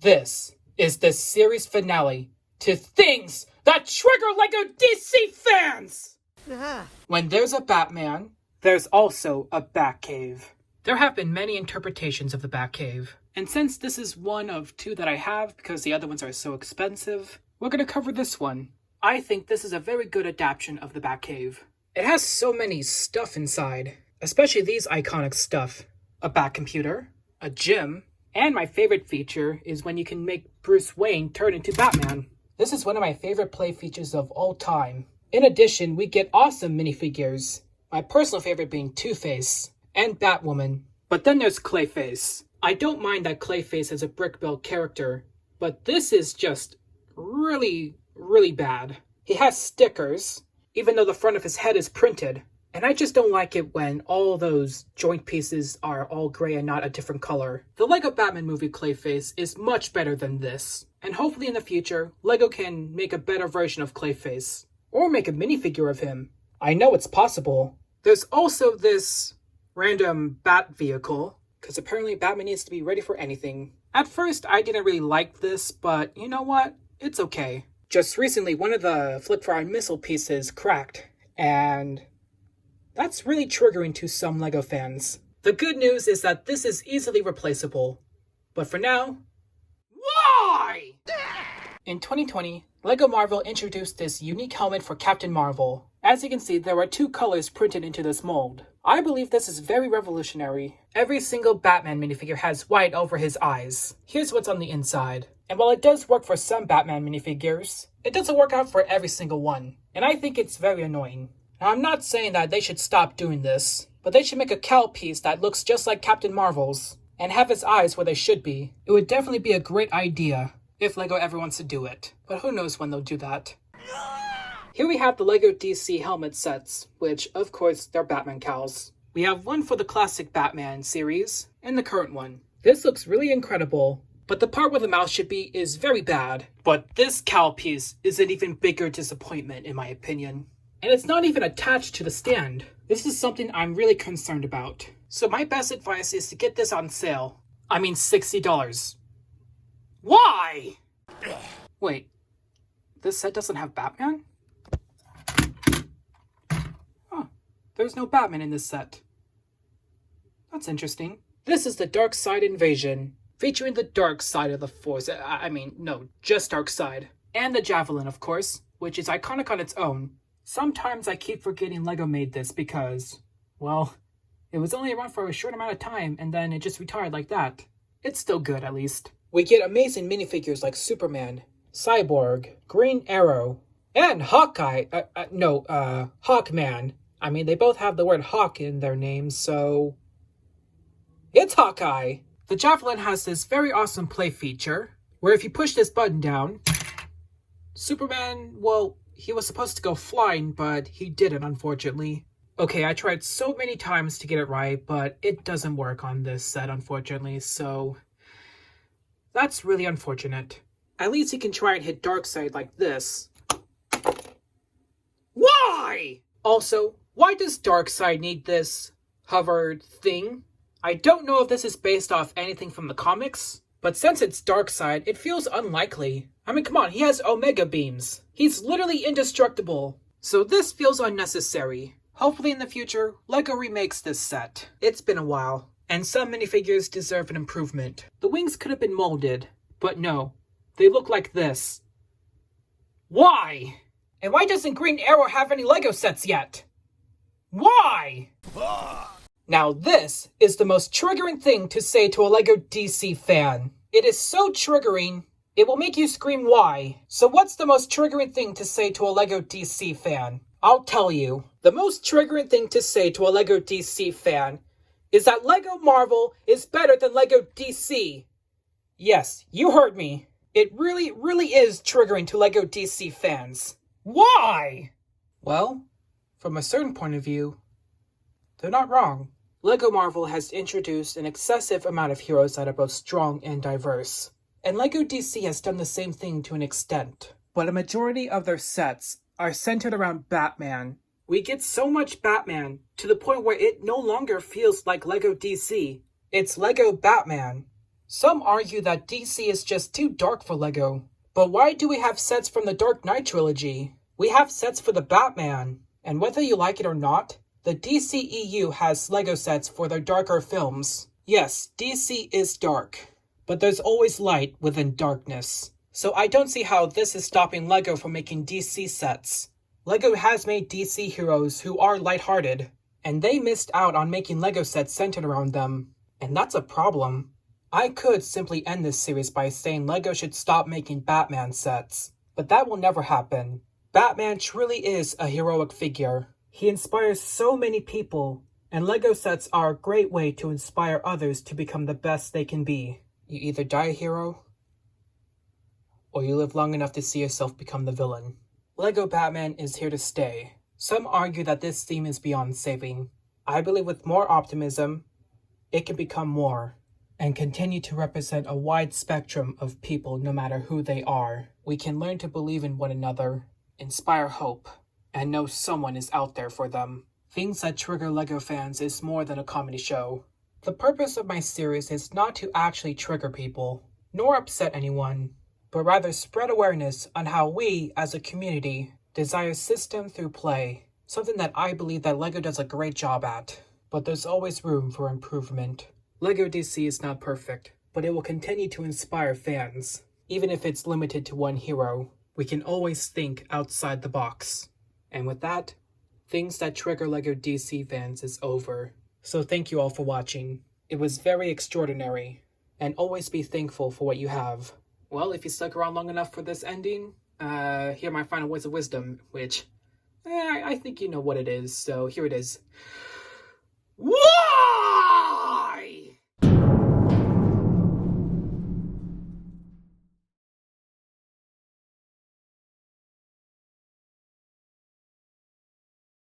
This is the series finale to things that trigger LEGO DC fans! When there's a Batman, there's also a Batcave. There have been many interpretations of the Batcave, and since this is one of two that I have because the other ones are so expensive, we're going to cover this one. I think this is a very good adaptation of the Batcave. It has so many stuff inside, especially these iconic stuff. A Bat computer, a gym, and my favorite feature is when you can make Bruce Wayne turn into Batman. This is one of my favorite play features of all time. In addition, we get awesome minifigures, my personal favorite being Two-Face and Batwoman. But then there's Clayface. I don't mind that Clayface is a brick-built character, but this is just really bad. He has stickers, even though the front of his head is printed. And I just don't like it when all those joint pieces are all gray and not a different color. The LEGO Batman movie Clayface is much better than this. And hopefully in the future, LEGO can make a better version of Clayface. Or make a minifigure of him. I know it's possible. There's also this random Bat vehicle, because apparently Batman needs to be ready for anything. At first, I didn't really like this, but you know what? It's okay. Just recently, one of the flip-fire missile pieces cracked, and that's really triggering to some LEGO fans. The good news is that this is easily replaceable. But for now, why? In 2020, LEGO Marvel introduced this unique helmet for Captain Marvel. As you can see, there are two colors printed into this mold. I believe this is very revolutionary. Every single Batman minifigure has white over his eyes. Here's what's on the inside. And while it does work for some Batman minifigures, it doesn't work out for every single one. And I think it's very annoying. Now, I'm not saying that they should stop doing this, but they should make a cowl piece that looks just like Captain Marvel's, and have his eyes where they should be. It would definitely be a great idea, if LEGO ever wants to do it. But who knows when they'll do that. Here we have the LEGO DC helmet sets, which, of course, they're Batman cowls. We have one for the classic Batman series, and the current one. This looks really incredible, but the part where the mouth should be is very bad. But this cowl piece is an even bigger disappointment, in my opinion. And it's not even attached to the stand. This is something I'm really concerned about. So my best advice is to get this on sale. I mean $60. Why? Wait, this set doesn't have Batman? Huh, there's no Batman in this set. That's interesting. This is the Dark Side Invasion, featuring the dark side of the Force. No, just Dark Side. And the Javelin, of course, which is iconic on its own. Sometimes I keep forgetting LEGO made this because, well, it was only around for a short amount of time and then it just retired like that. It's still good, at least. We get amazing minifigures like Superman, Cyborg, Green Arrow, and Hawkeye. Hawkman. I mean, they both have the word Hawk in their names, so it's Hawkeye. The Javelin has this very awesome play feature where if you push this button down, Superman, well, he was supposed to go flying, but he didn't, unfortunately. Okay, I tried so many times to get it right, but it doesn't work on this set, unfortunately, so that's really unfortunate. At least he can try and hit Darkseid like this. Why? Also, why does Darkseid need this hovered thing? I don't know if this is based off anything from the comics, but since it's Darkseid, it feels unlikely. I mean, come on, he has Omega Beams. He's literally indestructible. So this feels unnecessary. Hopefully in the future, LEGO remakes this set. It's been a while, and some minifigures deserve an improvement. The wings could have been molded, but no, they look like this. Why? And why doesn't Green Arrow have any LEGO sets yet? Why? Now this is the most triggering thing to say to a LEGO DC fan. It is so triggering, it will make you scream why. So what's the most triggering thing to say to a LEGO DC fan? I'll tell you. The most triggering thing to say to a LEGO DC fan is that LEGO Marvel is better than LEGO DC. Yes, you heard me. It really is triggering to LEGO DC fans. Why? Well, from a certain point of view, they're not wrong. LEGO Marvel has introduced an excessive amount of heroes that are both strong and diverse. And LEGO DC has done the same thing to an extent. But a majority of their sets are centered around Batman. We get so much Batman to the point where it no longer feels like LEGO DC. It's LEGO Batman. Some argue that DC is just too dark for LEGO. But why do we have sets from the Dark Knight trilogy? We have sets for the Batman. And whether you like it or not, the DCEU has LEGO sets for their darker films. Yes, DC is dark. But there's always light within darkness. So I don't see how this is stopping LEGO from making DC sets. LEGO has made DC heroes who are lighthearted. And they missed out on making LEGO sets centered around them. And that's a problem. I could simply end this series by saying LEGO should stop making Batman sets, but that will never happen. Batman truly is a heroic figure. He inspires so many people, and LEGO sets are a great way to inspire others to become the best they can be. You either die a hero, or you live long enough to see yourself become the villain. LEGO Batman is here to stay. Some argue that this theme is beyond saving. I believe with more optimism, it can become more, and continue to represent a wide spectrum of people no matter who they are. We can learn to believe in one another, inspire hope, and know someone is out there for them. Things That Trigger LEGO Fans is more than a comedy show. The purpose of my series is not to actually trigger people, nor upset anyone, but rather spread awareness on how we, as a community, desire system through play, something that I believe that LEGO does a great job at, but there's always room for improvement. LEGO DC is not perfect, but it will continue to inspire fans. Even if it's limited to one hero, we can always think outside the box. And with that, Things That Trigger LEGO DC fans is over. So thank you all for watching. It was very extraordinary, and always be thankful for what you have. Well, if you stuck around long enough for this ending, hear my final words of wisdom, which, I think you know what it is, so here it is. Whoa!